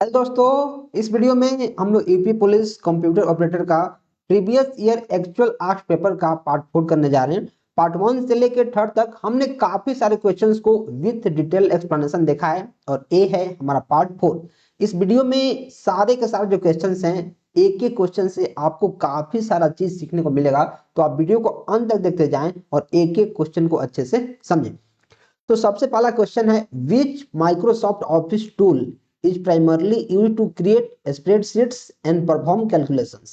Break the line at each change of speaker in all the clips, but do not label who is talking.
Hello दोस्तों, इस video में हम लोग यूपी पुलिस कंप्यूटर ऑपरेटर का previous year actual arts paper का पार्ट 4 करने जा रहे हैं। पार्ट 1 से लेकर 3rd तक हमने काफी सारे क्वेश्चंस को विथ डिटेल एक्सप्लेनेशन देखा है और ये है हमारा पार्ट 4। इस वीडियो में सारे के सारे जो क्वेश्चंस हैं, एक एक क्वेश्चन से आपको काफी सारा चीज सीखने को मिलेगा। तो आप वीडियो को अंत तक देखते जाएं और एक एक क्वेश्चन को अच्छे से समझें। तो सबसे पहला क्वेश्चन है, which Microsoft Office tool is primarily use to create spreadsheets and perform calculations.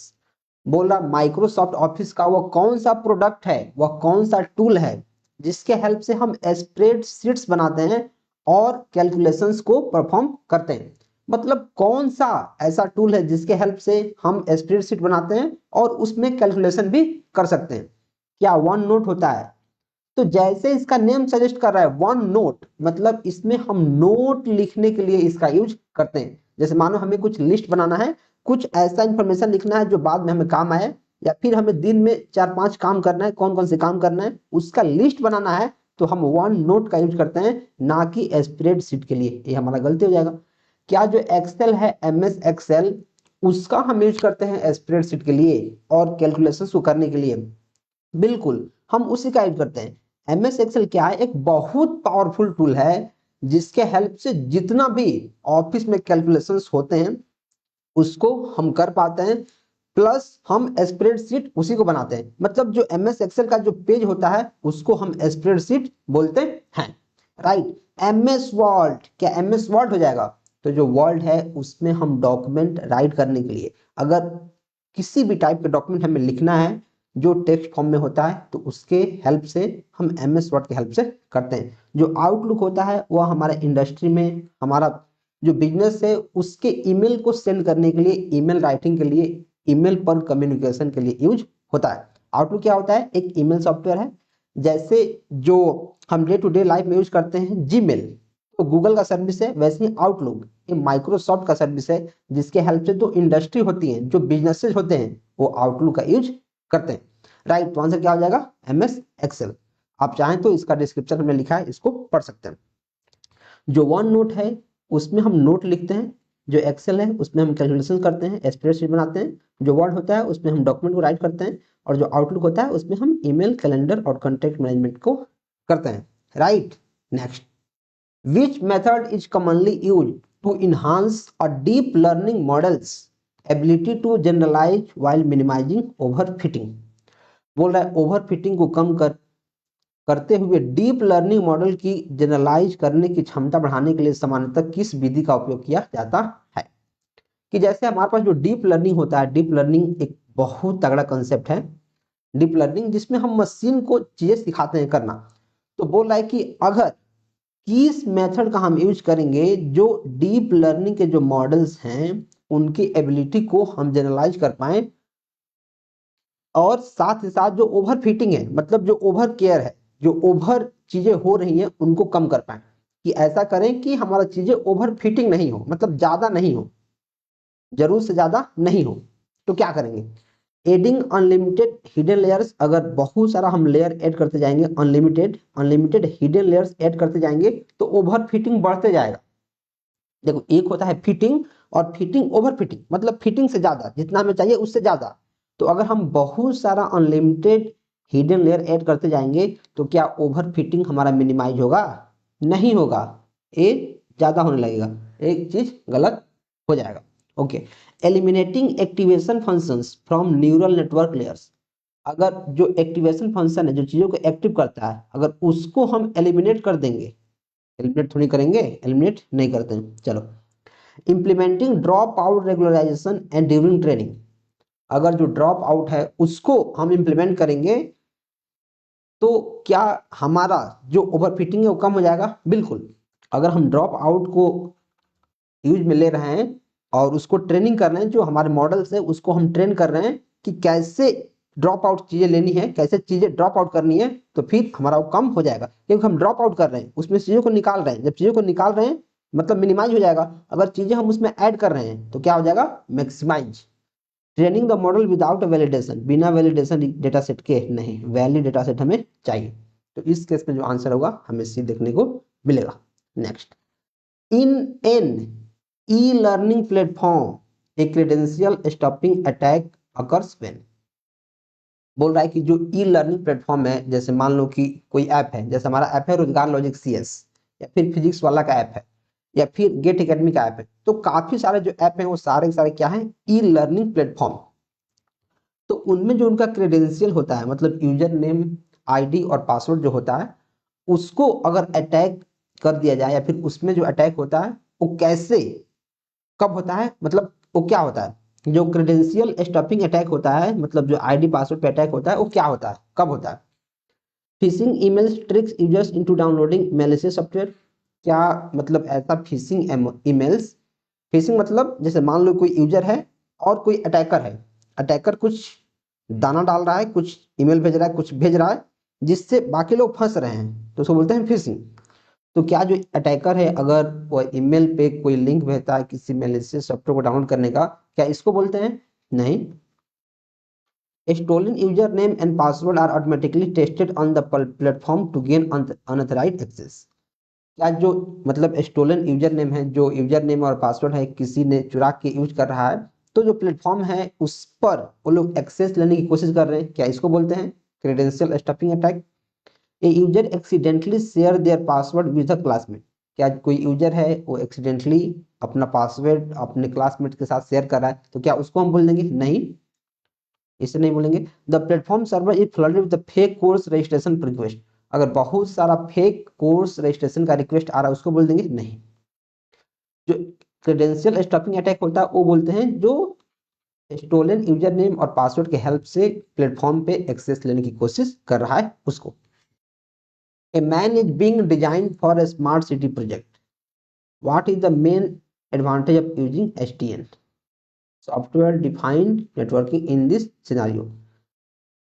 बोल रहा माइक्रोसॉफ्ट ऑफिस का वो कौन सा प्रोडक्ट है, वह कौन सा टूल है जिसके हेल्प से हम स्प्रेडशीट्स बनाते हैं और कैलकुलेशंस को परफॉर्म करते हैं। मतलब कौन सा ऐसा टूल है जिसके हेल्प से हम स्प्रेडशीट बनाते हैं और उसमें कैलकुलेशन भी कर सकते हैं। क्या वन नोट होता है? तो जैसे इसका नेम सजेस्ट कर रहा है वन नोट, मतलब इसमें हम नोट लिखने के लिए इसका यूज करते हैं। जैसे मानो हमें कुछ लिस्ट बनाना है, कुछ ऐसा इंफॉर्मेशन लिखना है जो बाद में हमें काम आए, या फिर हमें दिन में 4-5 काम करना है, कौन कौन से काम करना है उसका लिस्ट बनाना है, तो हम वन नोट का यूज करते हैं, ना कि स्प्रेडशीट के लिए। ये हमारा गलती हो जाएगा। क्या जो एक्सेल है, MS एक्सेल, उसका हम यूज करते हैं स्प्रेडशीट के लिए और कैलकुलेशंस को करने के लिए? बिल्कुल, हम उसी का यूज करते हैं। MS एक्सेल क्या है? एक बहुत पावरफुल टूल है जिसके हेल्प से जितना भी ऑफिस में कैलकुलेशंस होते हैं उसको हम कर पाते हैं, प्लस हम स्प्रेडशीट उसी को बनाते हैं। मतलब जो MS एक्सेल का जो पेज होता है उसको हम स्प्रेडशीट बोलते हैं। राइट। MS वर्ड, क्या MS वर्ड हो जाएगा? तो जो वर्ड है उसमें हम डॉक्यूमेंट राइट करने के लिए, अगर किसी भी टाइप के डॉक्यूमेंट हमें लिखना है जो टेक्स्ट फॉर्म में होता है, तो उसके हेल्प से हम MS वर्ड के हेल्प से करते हैं। जो आउटलुक होता है वह हमारे इंडस्ट्री में, हमारा जो बिजनेस है उसके ईमेल को सेंड करने के लिए, ईमेल राइटिंग के लिए, ईमेल पर कम्युनिकेशन के लिए यूज होता है। आउटलुक क्या होता है? एक ईमेल सॉफ्टवेयर है। जैसे जो हम डे टू डे लाइफ में यूज करते हैं जीमेल, तो गूगल का सर्विस है, वैसे ही आउटलुक ये माइक्रोसॉफ्ट का सर्विस है, जिसके हेल्प से जो इंडस्ट्री होती है, जो बिजनेसेस होते हैं, वो आउटलुक का यूज करते हैं। राइट। तो आंसर क्या हो जाएगा? MS excel. आप चाहें तो इसका डिस्क्रिप्शन में लिखा है, इसको पढ़ सकते हैं। जो वन नोट है उसमें हम नोट लिखते हैं, जो एक्सेल है उसमें हम कैलकुलेशन करते हैं, स्प्रेडशीट बनाते हैं, जो वर्ड होता है उसमें हम डॉक्यूमेंट को राइट करते हैं, और जो आउटलुक होता है उसमें हम ईमेल, कैलेंडर और कॉन्टैक्ट मैनेजमेंट को करते हैं। Right. Next, which method is commonly use to enhance a deep learning model's ability to generalise while minimising overfitting. बोल रहा है ओवरफिटिंग को कम करते हुए डीप लर्निंग मॉडल की जनरलाइज करने की क्षमता बढ़ाने के लिए सामान्यतः किस विधि का उपयोग किया जाता है? कि जैसे हमारे पास जो डीप लर्निंग होता है, डीप लर्निंग एक बहुत तगड़ा कंसेप्ट है। डीप लर्निंग जिसमें हम मशीन को चीजें सिखाते हैं करना। तो बोल रहा है कि अगर किस मेथड का हम यूज करेंगे जो डीप लर्निंग के जो मॉडल्स हैं उनकी एबिलिटी को हम जनरलाइज कर पाए, और साथ ही साथ जो ओवर फिटिंग है, मतलब जो ओवर केयर है, जो ओवर चीजें हो रही हैं उनको कम कर पाए। कि ऐसा करें कि हमारा चीजें ओवर फिटिंग नहीं हो, मतलब ज्यादा नहीं हो, जरूर से ज्यादा नहीं हो। तो क्या करेंगे? एडिंग अनलिमिटेड हिडन लेयर्स, अगर बहुत सारा हम लेयर ऐड करते जाएंगे, unlimited unlimited hidden layers add करते जाएंगे तो ओवर फिटिंग बढ़ते जाएगा। देखो, एक होता है फिटिंग, और फिटिंग ओवर फिटिंग, मतलब फिटिंग से ज्यादा, जितना हमें चाहिए उससे ज्यादा। तो अगर हम बहुत सारा अनलिमिटेड हिडन लेयर ऐड करते जाएंगे तो क्या ओवर फिटिंग हमारा मिनिमाइज होगा? नहीं होगा, ये ज्यादा होने लगेगा, एक चीज गलत हो जाएगा। Okay. Eliminating activation functions from neural network layers, अगर जो एक्टिवेशन फंक्शन है जो चीजों को एक्टिव करता है, अगर उसको हम एलिमिनेट कर देंगे, एलिमिनेट थोड़ी करेंगे, एलिमिनेट नहीं करते हैं, चलो। Implementing drop out regularisation and during training, अगर जो ड्रॉप आउट है उसको हम इंप्लीमेंट करेंगे तो क्या हमारा जो ओवरफिटिंग है वो कम हो जाएगा? बिल्कुल। अगर हम ड्रॉप आउट को यूज में ले रहे हैं और उसको ट्रेनिंग कर रहे हैं, जो हमारे मॉडल्स है उसको हम ट्रेन कर रहे हैं कि कैसे ड्रॉप आउट चीजें लेनी है, कैसे चीजें ड्रॉप आउट करनी है, तो फिर हमारा वो कम हो जाएगा। क्योंकि हम ड्रॉप आउट कर रहे हैं, उसमें चीजों को निकाल रहे हैं, जब चीजों को निकाल रहे हैं मतलब मिनिमाइज हो जाएगा। अगर चीजें हम उसमें ऐड कर रहे हैं तो क्या हो जाएगा? Maximise. Training the model without validation, बिना वैलिडेशन डेटा सेट के नहीं, वैलिड डेटा सेट हमें चाहिए। तो इस केस में जो आंसर होगा हमें सी देखने को मिलेगा। Next, in an e learning platform a credential stopping attack occurs when. बोल रहा है कि जो ई लर्निंग प्लेटफॉर्म है, जैसे मान लो कि कोई ऐप है, जैसे हमारा ऐप है रोजगार लॉजिक CS, या फिर फिजिक्स वाला का ऐप है, या फिर गेट एकेडमी का ऐप है, तो काफी सारे जो ऐप हैं वो सारे के सारे क्या है, ई लर्निंग प्लेटफॉर्म। तो उनमें जो उनका क्रेडेंशियल होता है, मतलब यूजर नेम, ID और पासवर्ड जो होता है, उसको अगर अटैक कर दिया जाए, या फिर उसमें जो अटैक होता है वो कैसे, कब होता है, मतलब वो क्या होता है, जो क्रेडेंशियल स्टफिंग अटैक होता है, मतलब जो ID पासवर्ड पे अटैक होता है, वो क्या होता है, कब होता है। Fishing emails tricks users into downloading malicious software. क्या मतलब ऐसा फिशिंग ईमेल्स, फिशिंग मतलब जैसे मान लो कोई यूजर है और कोई अटैकर है, अटैकर कुछ दाना डाल रहा है, कुछ ईमेल भेज रहा है, कुछ भेज रहा है, जिससे बाकी लोग फंस रहे हैं, तो उसको बोलते हैं फिशिंग। तो क्या जो अटैकर है अगर वो ईमेल पे कोई लिंक भेजता है किसी मैलिशियस सॉफ्टवेयर को डाउनलोड करने का, क्या इसको बोलते हैं, नहीं। Stolen user name and password are automatically tested on the platform to gain unauthorised access. क्या जो मतलब स्टोलन यूजर नेम है, जो यूजर नेम और पासवर्ड है किसी ने चुरा के यूज कर रहा है, तो जो प्लेटफॉर्म है उस पर वो लोग एक्सेस लेने की कोशिश कर रहे हैं, क्या इसको बोलते हैं credential stuffing attack. A user accidentally share their password with a classmate. क्या कोई यूजर है वो एक्सीडेंटली अपना पासवर्ड अपने क्लासमेट के साथ शेयर कर रहा है, तो क्या उसको हम बोल देंगे, नहीं, इसे नहीं बोलेंगे। The platform server is flooded with the fake course registration request. अगर बहुत सारा फेक कोर्स रजिस्ट्रेशन का रिक्वेस्ट आ रहा है, उसको बोल देंगे नहीं। जो क्रेडेंशियल स्टफिंग अटैक होता है वो बोलते हैं जो स्टोलन यूजर नेम और पासवर्ड के हेल्प से प्लेटफॉर्म पे एक्सेस लेने की कोशिश कर रहा है उसको। A man is being designed for a smart city project. What is the main advantage of using SDN? Software defined networking in this scenario.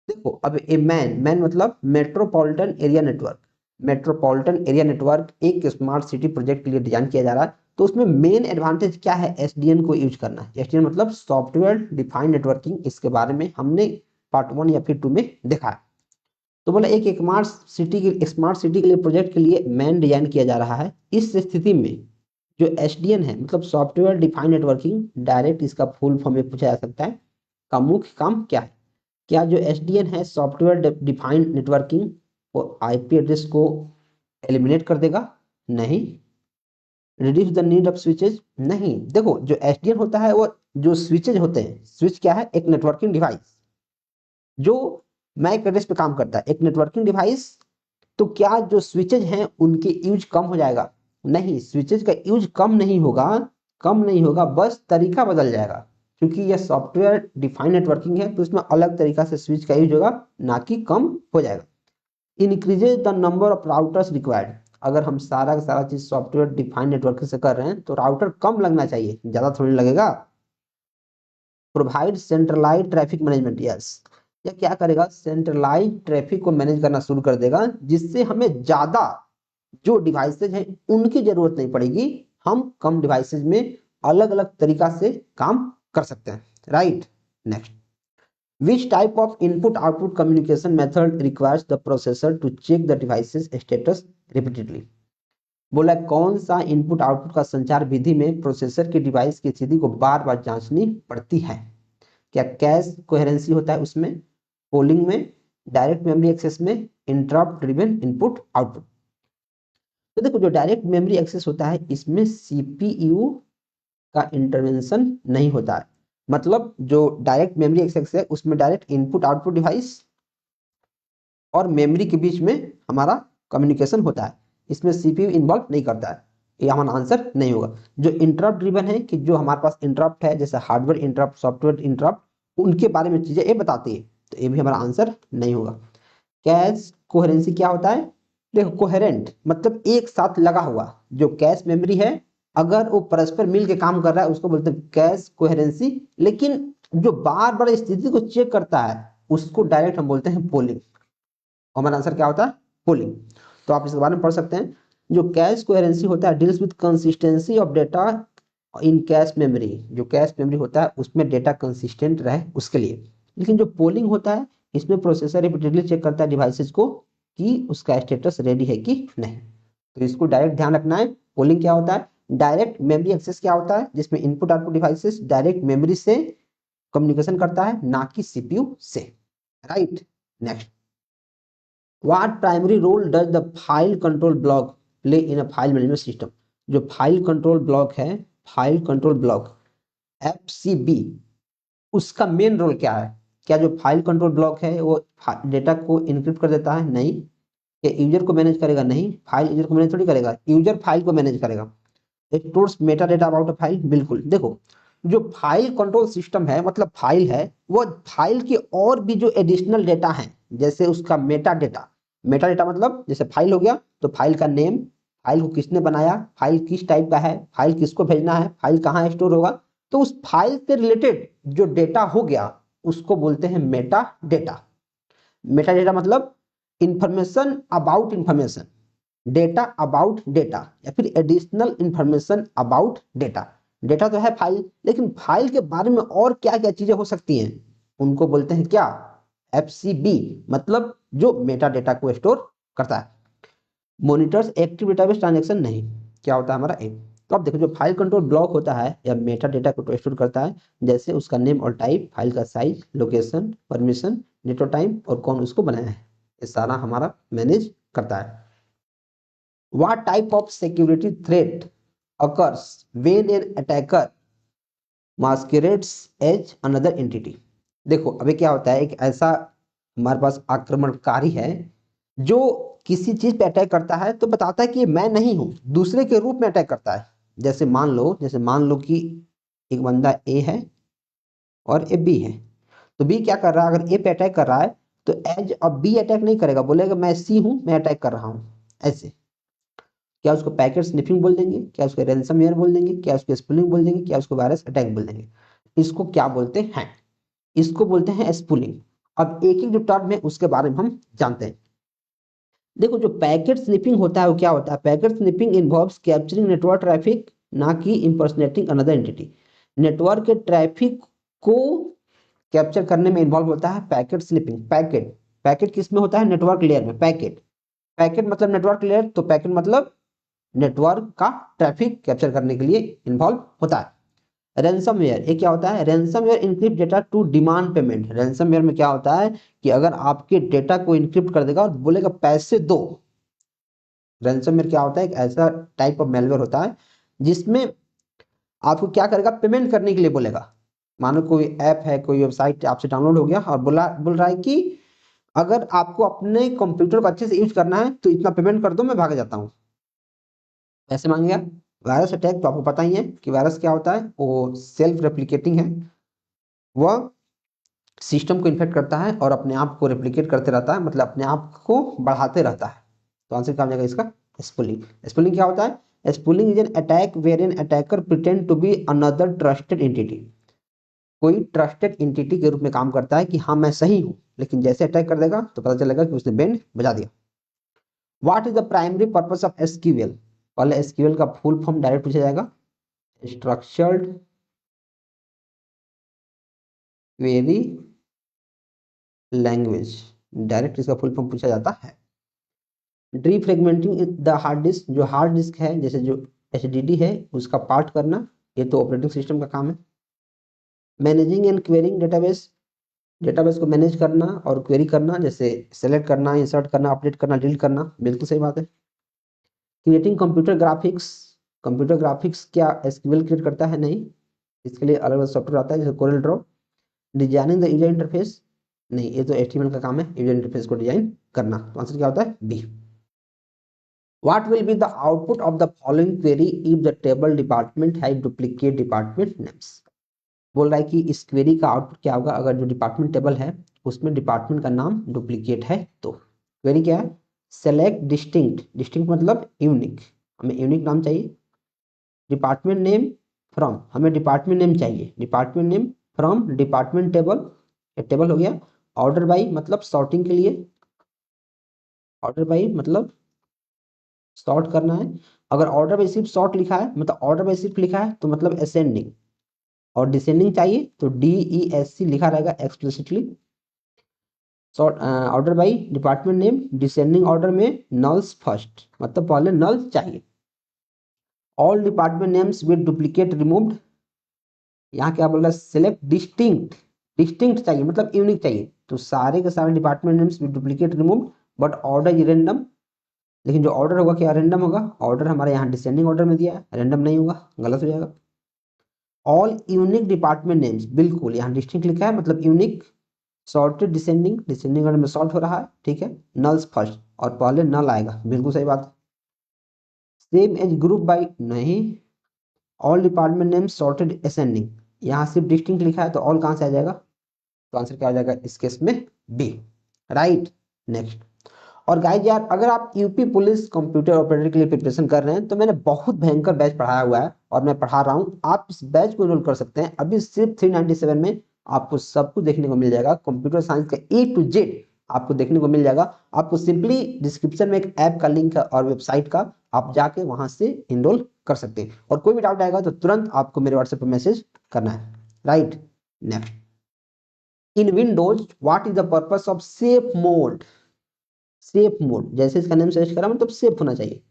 देखो अब ए मैन मतलब metropolitan area network, metropolitan area network एक smart city project के लिए design किया जा रहा है, तो उसमें मेन एडवांटेज क्या है, एसडीएन को यूज करना है। एसडीएन मतलब सॉफ्टवेयर डिफाइंड नेटवर्किंग, इसके बारे में हमने पार्ट 1 या फिर 2 में देखा है। तो बोला एक स्मार्ट सिटी के लिए प्रोजेक्ट के लिए मैन डिजाइन किया जा रहा है। इस स्थिति में जो एसडीएन है मतलब सॉफ्टवेयर डिफाइंड नेटवर्किंग, डायरेक्ट इसका फुल फॉर्म में पूछा जा सकता है, का मुख्य काम क्या है। क्या जो एसडीएन है सॉफ्टवेयर डिफाइंड नेटवर्किंग, वो आईपी एड्रेस को एलिमिनेट कर देगा, नहीं। Reduce the need of switches, नहीं। देखो जो एसडीएन होता है वो जो स्विचेज होते हैं, स्विच क्या है, एक नेटवर्किंग डिवाइस जो मैक एड्रेस पे काम करता है, एक नेटवर्किंग डिवाइस। तो क्या जो स्विचेज हैं उनके यूज कम हो जाएगा, नहीं, स्विचेज का यूज कम नहीं होगा, कम नहीं होगा, बस तरीका बदल जाएगा। क्योंकि यह सॉफ्टवेयर डिफाइंड नेटवर्किंग है तो इसमें अलग तरीका से स्विच का यूज होगा, ना कि कम हो जाएगा। Increases the number of routers required. अगर हम सारा का सारा चीज सॉफ्टवेयर डिफाइंड नेटवर्किंग से कर रहे हैं तो राउटर कम लगना चाहिए, ज्यादा थोड़ी लगेगा। Provide centralise traffic management, yes. या क्या करेगा, सेंट्रलाइज ट्रैफिक को मैनेज करना शुरू कर देगा, जिससे हमें ज्यादा जो डिवाइसेज हैं उनकी जरूरत नहीं पड़ेगी, हम कम डिवाइसेज में अलग अलग तरीका से काम कर सकते हैं, right. Next, which type of input output communication method requires the processor to check the devices status repeatedly. बोला कौन सा इनपुट आउटपुट का संचार विधि में प्रोसेसर के डिवाइस की स्थिति को बार बार जांचनी पड़ती है। क्या कैश कोहेरेंसी होता है उसमें, पोलिंग में, डायरेक्ट मेमोरी एक्सेस में, इंटरप्ट ड्रिवन इनपुट आउटपुट। तो देखो जो डायरेक्ट मेमोरी एक्सेस होता है इसमें सीपीयू का इंटरवेंशन नहीं होता है, मतलब जो डायरेक्ट मेमोरी एक्सेस है उसमें डायरेक्ट इनपुट आउटपुट डिवाइस और मेमोरी के बीच में हमारा कम्युनिकेशन होता है, इसमें सीपीयू इन्वॉल्व नहीं करता है, ये हमारा आंसर नहीं होगा। जो इंटरप्ट ड्रिवन है कि जो हमारे पास इंटरप्ट है जैसे हार्डवेयर इंटरप्ट, सॉफ्टवेयर इंटरप्ट, उनके बारे में चीजें ये बताती है, तो ये भी हमारा आंसर नहीं होगा। कैश कोहेरेंसी क्या होता है, देखो कोहेरेंट मतलब एक साथ लगा हुआ, जो कैश मेमोरी है अगर वो परस्पर मिल के काम कर रहा है उसको बोलते हैं कैश कोहेरेंसी, लेकिन जो बार बार स्थिति को चेक करता है उसको डायरेक्ट हम बोलते हैं पोलिंग। हमारा आंसर क्या होता है, पोलिंग। तो आप इसके बारे में पढ़ सकते हैं। जो कैश कोहेरेंसी होता है deals with consistency of data in cache memory, जो कैश मेमोरी होता है उसमें डेटा कंसिस्टेंट रहे उसके लिए। लेकिन जो पोलिंग होता है इसमें प्रोसेसर रिपीटेडली चेक करता है डिवाइसेस को कि उसका स्टेटस रेडी है कि नहीं, तो इसको डायरेक्ट ध्यान रखना है। पोलिंग क्या होता है, डायरेक्ट मेमोरी एक्सेस क्या होता है, जिसमें input output devices direct memory से कम्युनिकेशन करता है, ना कि सीपीयू से, right. Next, what primary role does the file control block play in a file management system. जो फाइल कंट्रोल ब्लॉक है, फाइल कंट्रोल ब्लॉक एफसीबी, उसका मेन रोल क्या है। क्या जो फाइल कंट्रोल ब्लॉक है वो डेटा को इनक्रिप्ट कर देता है? नहीं। ये यूजर को मैनेज करेगा? नहीं, फाइल यूजर को मैनेज थोड़ी करेगा, यूजर फाइल को मैनेज करेगा। Stores Meta data about a file, बिल्कुल। देखो, जो फाइल कंट्रोल सिस्टम है मतलब फाइल है, वो फाइल की और भी जो एडिशनल डेटा है, जैसे उसका मेटा डेटा। मेटा डेटा मतलब जैसे फाइल हो गया तो फाइल का नेम, फाइल को किसने बनाया, फाइल किस टाइप का है, फाइल किसको भेजना है, फाइल कहाँ स्टोर होगा, तो उस फाइल से रिलेटेड जो डेटा हो गया उसको बोलते हैं मेटा डेटा। मेटा डेटा मतलब information about information, data about data, या फिर additional information about data. Data तो है फाइल, लेकिन फाइल के बारे में और क्या क्या चीजें हो सकती हैं, उनको बोलते हैं क्या, एफसीबी, मतलब जो मेटा डेटा को स्टोर करता है। मॉनिटर्स एक्टिव डेटाबेस ट्रांजैक्शन, नहीं। क्या होता है हमारा एक, तो अब देखो जो फाइल कंट्रोल ब्लॉक होता है या मेटा डेटा को स्टोर करता है, जैसे उसका नेम और टाइप, फाइल का size, location, permission, data time और कौन उसको बनाया है, ये सारा हमारा मैनेज करता है। What type of security threat occurs when an attacker masquerades as another entity? देखो अभी क्या होता है, एक ऐसा हमारे पास आक्रमणकारी है जो किसी चीज पे अटैक करता है तो बताता है कि ये मैं नहीं हूं, दूसरे के रूप में अटैक करता है। जैसे मान लो कि एक बंदा ए है और ए बी है, तो बी क्या कर रहा है, अगर ए पे अटैक कर रहा है तो एज अब बी अटैक नहीं करेगा, बोलेगा मैं सी हूं, मैं अटैक कर रहा हूं, ऐसे। क्या उसको पैकेट स्निफिंग बोल देंगे, क्या उसको रैंसमवेयर बोल देंगे, क्या उसको स्पूलिंग बोल देंगे, क्या उसको वायरस अटैक बोल देंगे। इसको क्या बोलते हैं, इसको बोलते हैं स्पूलिंग। अब एक एक जो टर्म है उसके बारे में हम जानते हैं। देखो जो पैकेट स्निपिंग होता है वो क्या होता है, packet snipping involves capturing network traffic, ना कि इम्पर्सनेटिंग अनदर एंटिटी। नेटवर्क के ट्रैफिक को कैप्चर करने में इन्वॉल्व होता है पैकेट स्निपिंग। पैकेट, पैकेट किस में होता है, नेटवर्क लेयर में। पैकेट, पैकेट मतलब नेटवर्क लेयर, तो पैकेट मतलब नेटवर्क का ट्रैफिक कैप्चर करने के लिए इन्वॉल्व होता है। रैंसमवेयर, ये क्या होता है, ransomware encrypt data to demand payment. Ransomware में क्या होता है कि अगर आपके डेटा को इनक्रिप्ट कर देगा और बोलेगा पैसे दो। रैंसमवेयर क्या होता है, एक ऐसा टाइप ऑफ मेलवेयर होता है जिसमें आपको क्या करेगा, पेमेंट करने के लिए बोलेगा। मानो कोई ऐप है, कोई वेबसाइट आपसे डाउनलोड हो गया और बोल रहा है कि अगर आपको अपने कंप्यूटर को अच्छे से यूज करना है तो इतना पेमेंट कर दो, मैं भाग जाता हूँ, ऐसे मांगेगा। वायरस अटैक तो आपको पता ही है कि वायरस क्या होता है, वो सेल्फ रेप्लिकेटिंग है, वह सिस्टम को इन्फेक्ट करता है और अपने आप को रेप्लिकेट करते रहता है, मतलब अपने आप को बढ़ाते रहता है। तो आंसर क्या हो जाएगा इसका, स्पूलिंग। स्पूलिंग क्या होता है, spooling is an attack where an attacker pretend to be another trusted entity. कोई ट्रस्टेड एंटिटी के रूप में काम करता है कि हाँ मैं सही हूँ, लेकिन जैसे अटैक कर देगा तो पता चलेगा कि उसने बैंड बजा दिया। What is the primary purpose of SQL. पहले एसक्यूएल का फुल फॉर्म डायरेक्ट पूछा जाएगा, स्ट्रक्चर्ड क्वेरी लैंग्वेज, डायरेक्ट इसका फुल फॉर्म पूछा जाता है। डीफ्रेगमेंटिंग द हार्ड डिस्क, जो हार्ड डिस्क है जैसे जो एचडीडी है उसका पार्ट करना, ये तो ऑपरेटिंग सिस्टम का काम है। Managing and quarrying database, database को मैनेज करना और क्वेरी करना, जैसे सेलेक्ट करना, इंसर्ट करना, अपडेट करना, डिलीट करना, बिल्कुल सही बात है। Creating computer graphics, computer graphics क्या एसक्यूएल क्रिएट करता है? नहीं, इसके लिए अलग अलग सॉफ्टवेयर आता है जैसे Corel Draw. Designing the user interface, नहीं, ये तो एचटीएमएल का काम है, यूजर इंटरफेस को डिजाइन करना। तो आंसर क्या होता है, B. What will be the output of the following query if the table department has duplicate department names? बोल रहा है कि इस क्वेरी का आउटपुट क्या होगा अगर जो डिपार्टमेंट टेबल है उसमें डिपार्टमेंट का नाम डुप्लीकेट है। तो क्वेरी क्या है, सेलेक्ट डिस्टिंक्ट, डिस्टिंक्ट मतलब यूनिक, हमें यूनिक नाम चाहिए। डिपार्टमेंट नेम फ्रॉम, हमें डिपार्टमेंट नेम चाहिए, department name from department table, table हो गया। ऑर्डर बाई मतलब सॉर्टिंग के लिए, ऑर्डर बाई मतलब सॉर्ट करना है। अगर ऑर्डर बाई सिर्फ सॉर्ट लिखा है मतलब ऑर्डर बाई सिर्फ लिखा है तो मतलब असेंडिंग, और डिसेंडिंग चाहिए तो DESC लिखा रहेगा explicitly. Sort order by department name, descending order में नल्स फर्स्ट, मतलब पहले नल चाहिए। All department names with duplicate removed. यहाँ क्या बोल रहा है, सिलेक्ट डिस्टिंक्ट, डिस्टिंक्ट चाहिए मतलब यूनिक चाहिए, तो सारे के सारे department names with duplicate removed, but order is random. लेकिन जो ऑर्डर होगा क्या रेंडम होगा, ऑर्डर हमारे यहाँ डिसेंडिंग ऑर्डर में दिया है, रेंडम नहीं होगा, गलत हो जाएगा। ऑल यूनिक डिपार्टमेंट नेम्स, बिल्कुल यहाँ डिस्टिंक्ट लिखा है मतलब unique, sorted descending, descending order में सॉर्ट हो रहा है, ठीक है। नल्स फर्स्ट और पहले नल आएगा, बिल्कुल सही बात। सेम एज ग्रुप बाई, नहीं। All department names sorted ascending, यहाँ सिर्फ डिस्टिंक्ट लिखा है तो ऑल कहाँ से आ जाएगा, तो आंसर क्या हो जाएगा इस केस में बी, राइट। नेक्स्ट, और गाइज यार अगर आप यूपी पुलिस कंप्यूटर ऑपरेटर के लिए प्रिपरेशन कर रहे हैं तो मैंने बहुत भयंकर बैच पढ़ाया हुआ है और मैं पढ़ा रहा हूँ, आप इस बैच को एनरोल कर सकते हैं। अभी सिर्फ 397 में आपको सब कुछ देखने को मिल जाएगा, कंप्यूटर साइंस का A to Z आपको देखने को मिल जाएगा। आपको सिंपली डिस्क्रिप्शन में एक ऐप का लिंक है और वेबसाइट का, आप जाके वहां से एनरोल कर सकते हैं। और कोई भी डाउट आएगा तो तुरंत आपको मेरे व्हाट्सएप पर मैसेज करना है, right. Next, in Windows what is the purpose of safe mode. Safe mode जैसे इसका नेम सजेस्ट करा मतलब सेफ होना चाहिए।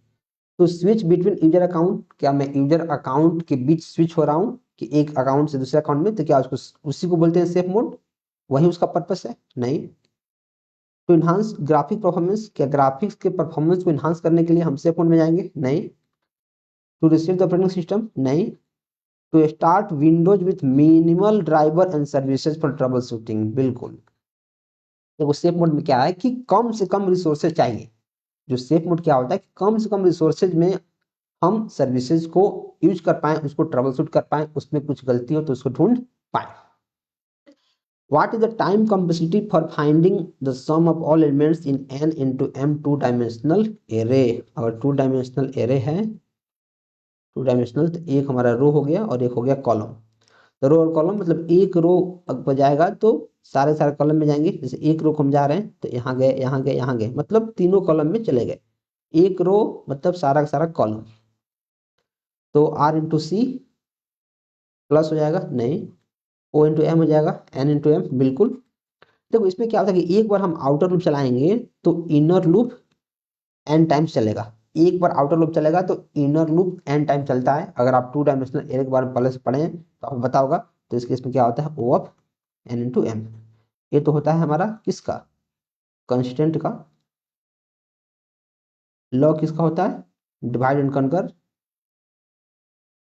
तो स्विच बिटवीन यूजर अकाउंट, क्या मैं यूजर अकाउंट के बीच स्विच हो रहा हूँ कि एक अकाउंट से दूसरे अकाउंट में, तो क्या उसको उसी को बोलते हैं सेफ मोड, वही उसका पर्पस है, नहीं। टू इनहांस ग्राफिक परफॉर्मेंस, क्या ग्राफिक्स के परफॉर्मेंस को इनहांस करने के लिए हम सेफ मोड में जाएंगे, नहीं। To receive the operating system, नहीं। To start Windows with minimal driver and services for troubleshooting, बिल्कुल। देखो सेफ मोड में क्या है कि कम से कम रिसोर्सेज चाहिए। जो सेफ मोड क्या होता है कि कम से कम रिसोर्सेज में हम सर्विसेज को यूज कर पाए, उसको ट्रबल शूट कर पाए, उसमें कुछ गलती हो तो उसको ढूंढ पाए। What is the time complexity for finding the sum of all elements in n into m two dimensional array? अगर टू डायमेंशनल array है, टू डायमेंशनल, तो एक हमारा रो हो गया और एक हो गया कॉलम। तो रो और कॉलम मतलब एक रो बजाएगा तो सारे सारे कॉलम में जाएंगे। जैसे एक रो को हम जा रहे हैं तो यहाँ गए, यहाँ गए, यहाँ गए, मतलब तीनों कॉलम में चले गए। एक रो मतलब सारा का सारा कॉलम, तो आर इंटू सी प्लस हो जाएगा, नहीं। ओ इंटू एम हो जाएगा, एन इंटू एम, बिल्कुल। देखो इसमें क्या होता है कि एक बार हम आउटर लूप चलाएंगे तो इनर लूप एन टाइम्स चलेगा। एक बार आउटर लूप चलेगा तो इनर लूप एन टाइम चलता है। अगर आप टू डायमेंशनल एरे के बारे में पहले से पढ़े हैं तो आपको पता होगा। तो इस केस में क्या होता है, ओ ऑफ एन इंटू एम। ये तो होता है हमारा किसका, कंस्टेंट का। लॉ किसका होता है, divide and conquer,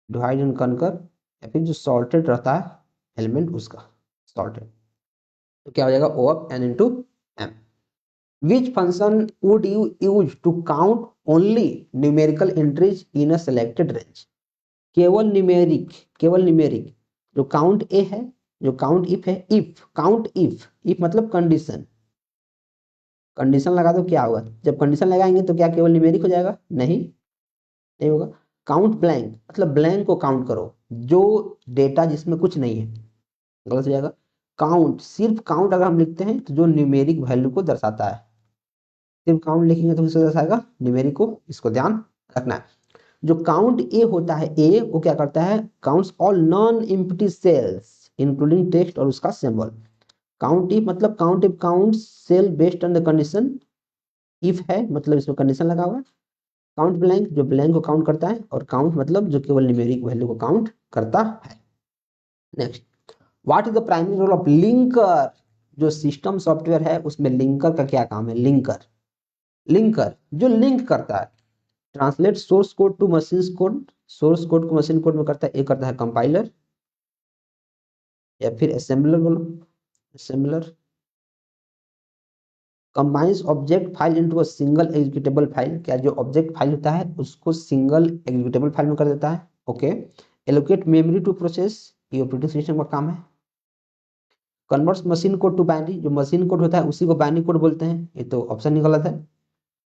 divide and conquer, या फिर जो सॉर्टेड रहता है एलिमेंट उसका सॉर्टेड। तो क्या हो जाएगा, O of N into M. Which function would you use to count only numerical entries in a selected range. केवल न्यूमेरिक, केवल न्यूमेरिक। जो काउंट ए है, जो काउंट इफ है, इफ काउंट इफ, इफ मतलब कंडीशन, कंडीशन लगा दो क्या होगा, जब कंडीशन लगाएंगे तो क्या केवल न्यूमेरिक हो जाएगा, नहीं, नहीं होगा। काउंट ब्लैंक मतलब ब्लैंक को काउंट करो, जो डेटा जिसमें कुछ नहीं है, गलत हो जाएगा। काउंट, सिर्फ काउंट अगर हम लिखते हैं तो जो न्यूमेरिक वैल्यू को दर्शाता है, सिर्फ काउंट लिखेंगे तो किसको दर्शाएगा, न्यूमेरिक को, इसको ध्यान रखना है। जो काउंट ए होता है, ए वो क्या करता है, counts all non empty cells including text और उसका सिंबल। काउंट इफ मतलब count if count cell based on the condition, if है मतलब इसमें कंडीशन लगा हुआ है। काउंट ब्लैंक जो ब्लैंक को काउंट करता है, और काउंट मतलब जो केवल न्यूमेरिक वैल्यू को काउंट करता है। Next, what is the primary role of linker. जो सिस्टम सॉफ्टवेयर है उसमें लिंकर का क्या काम है, लिंकर, लिंकर जो लिंक करता है। Translate source code to machine code, source code को मशीन कोड में करता है, एक करता है कंपाइलर या फिर असेंबलर, बोलो assembler. Combines object file into a single executable file, क्या जो ऑब्जेक्ट फाइल होता है उसको सिंगल एग्जीक्यूटेबल फाइल में कर देता है, okay. Allocate memory to process, ये ऑपरेटिंग सिस्टम का काम है। Converts machine code to binary, जो मशीन कोड होता है उसी को बाइनरी कोड बोलते हैं, ये तो ऑप्शन ही गलत है।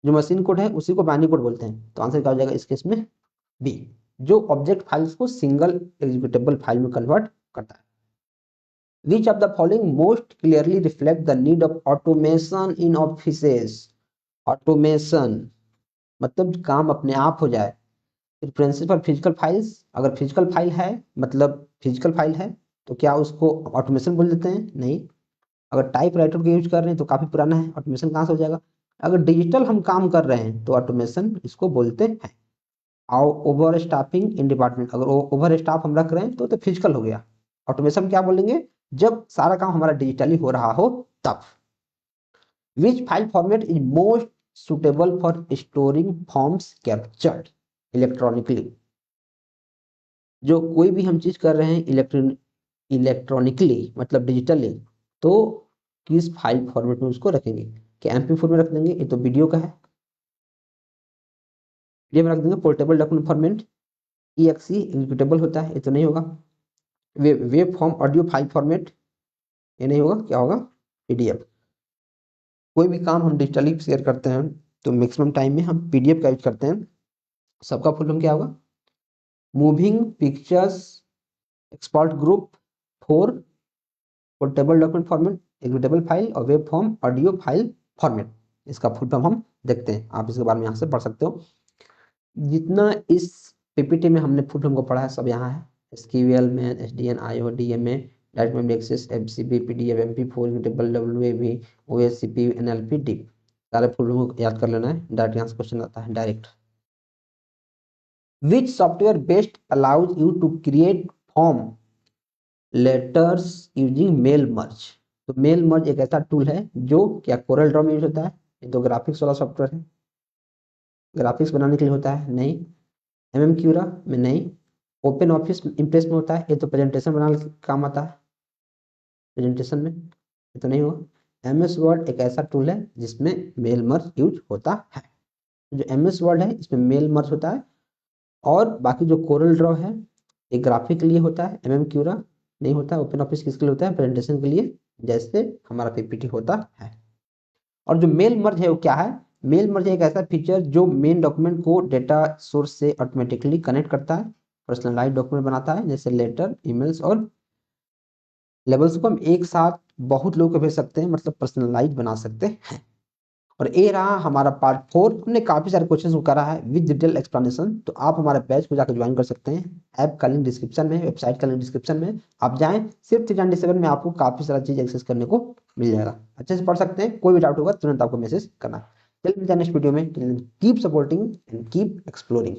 जो मशीन कोड है उसी को बाइनरी कोड बोलते हैं, तो आंसर क्या हो जाएगा इस केस में बी, जो ऑब्जेक्ट फाइल्स को सिंगल एग्जीक्यूटेबल फाइल में कन्वर्ट करता है। Which of the following most clearly reflect the need of automation in offices? Automation मतलब काम अपने आप हो जाए। प्रिफरेंसेस फॉर फिजिकल फाइल्स, अगर फिजिकल फाइल है मतलब फिजिकल फाइल है तो क्या उसको ऑटोमेशन बोल देते हैं, नहीं। अगर टाइप राइटर का यूज कर रहे हैं तो काफी पुराना है, ऑटोमेशन कहाँ से हो जाएगा। अगर डिजिटल हम काम कर रहे हैं तो ऑटोमेशन इसको बोलते हैं। ओवर स्टाफिंग इन डिपार्टमेंट, अगर ओवर स्टाफ हम रख रहे हैं तो फिजिकल हो गया। ऑटोमेशन क्या बोलेंगे, जब सारा काम हमारा डिजिटली हो रहा हो तब। Which file format is most suitable for storing forms captured electronically. जो कोई भी हम चीज कर रहे हैं इलेक्ट्रॉनिकली मतलब डिजिटली, तो किस फाइल फॉर्मेट में उसको रखेंगे। क्या MP4 में रख देंगे, ये तो वीडियो का है, ये में रख देंगे portable document format. EXE executable होता है, ये तो नहीं होगा। Web form audio file format, ये नहीं होगा, क्या होगा, PDF। कोई भी काम हम डिजिटली शेयर करते हैं तो मैक्सिमम टाइम में हम PDF का यूज करते हैं। सबका फुल फॉर्म क्या होगा, moving pictures export group for portable document format, executable file और web form audio file format. इसका फुल फॉर्म हम देखते हैं, आप इसके बारे में यहाँ से पढ़ सकते हो। जितना इस PPT में हमने फुल फॉर्म को पढ़ा है सब यहाँ है। SQL में, SDN, IO, DMA, direct memory access, FCP, PDF, MP4, executable, WAV, OSCP, NLP, DIP, सारे फुल फॉर्म को याद कर लेना है, डायरेक्ट यहाँ से क्वेश्चन आता है direct. Which software best allows you to create form letters using mail merge। तो मेल मर्ज एक ऐसा टूल है जो क्या कोरल ड्रॉ में यूज होता है, ये तो ग्राफिक्स वाला सॉफ्टवेयर है, ग्राफिक्स बनाने के लिए होता है, नहीं। Cura में नहीं। ओपन ऑफिस इम्प्रेस में होता है, ये तो प्रेजेंटेशन बनाने के काम आता है, प्रेजेंटेशन में, ये तो नहीं होगा। MS वर्ड एक ऐसा टूल है जिसमें मेल मर्ज यूज होता है। जो MS वर्ड है इसमें मेल मर्ज होता है। और बाकी जो कोरल ड्रॉ है ये ग्राफिक के लिए होता है, Cura नहीं होता। ओपन ऑफिस किसके लिए होता है, प्रेजेंटेशन के लिए, जैसे हमारा PPT होता है। और जो मेल मर्ज है वो क्या है, मेल मर्ज एक ऐसा फीचर जो मेन डॉक्यूमेंट को डेटा सोर्स से ऑटोमेटिकली कनेक्ट करता है, पर्सनलाइज्ड डॉक्यूमेंट बनाता है, जैसे लेटर, ईमेल्स और लेबल्स को हम एक साथ बहुत लोगों को भेज सकते हैं, मतलब पर्सनलाइज बना सकते हैं। और ये रहा हमारा पार्ट 4। हमने काफी सारे क्वेश्चन को करा है विद डिटेल एक्सप्लेनेशन। तो आप हमारे बैच को जाकर ज्वाइन कर सकते हैं, ऐप का लिंक डिस्क्रिप्शन में, वेबसाइट का लिंक डिस्क्रिप्शन में, आप जाएं। सिर्फ 397 में आपको काफी सारा चीज एक्सेस करने को मिल जाएगा, अच्छे से पढ़ सकते हैं। कोई भी डाउट होगा तुरंत आपको मैसेज करना। चलिए मिलते हैं नेक्स्ट वीडियो में। Keep supporting and keep exploring.